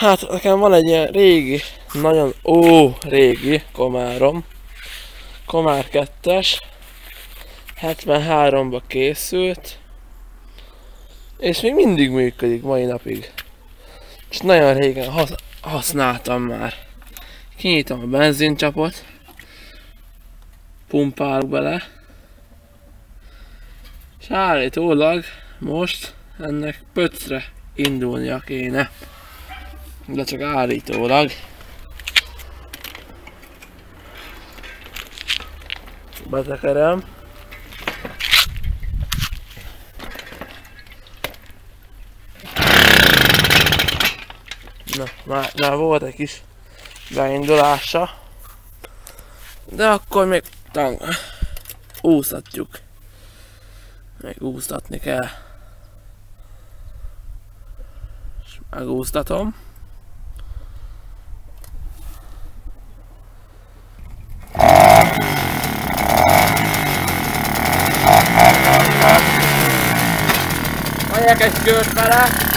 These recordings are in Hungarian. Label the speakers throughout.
Speaker 1: Hát nekem van egy ilyen régi, nagyon régi Komárom. Komár 2-es. 73-ba készült. És még mindig működik mai napig. És nagyon régen használtam már. Kinyitom a benzincsapot. Pumpálok bele. És állítólag most ennek pöcre indulnia kéne. De csak állítólag. Betekerem. Na, már volt egy kis beindulása. De akkor még úszatjuk. Még úsztatni kell. És megúsztatom. Megyek egy kört vele.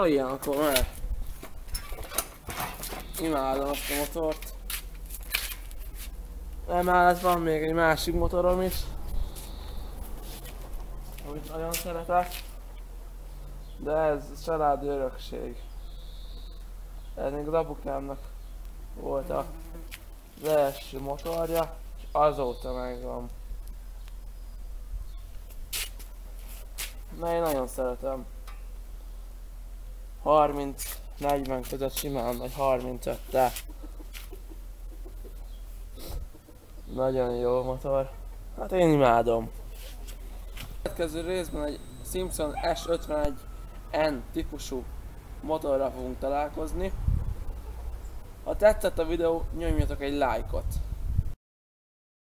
Speaker 1: Na ilyen akkor már. Imádom azt a motort. Emellett van még egy másik motorom is, amit nagyon szeretek. De ez családi örökség. Ez még az apukámnak volt az első motorja, és azóta megvan. Na én nagyon szeretem. 30-40 között simán, vagy 35-tel. Nagyon jó motor. Hát én imádom. A következő részben egy Simpson S51N típusú motorra fogunk találkozni. Ha tetszett a videó, nyomjatok egy lájkot.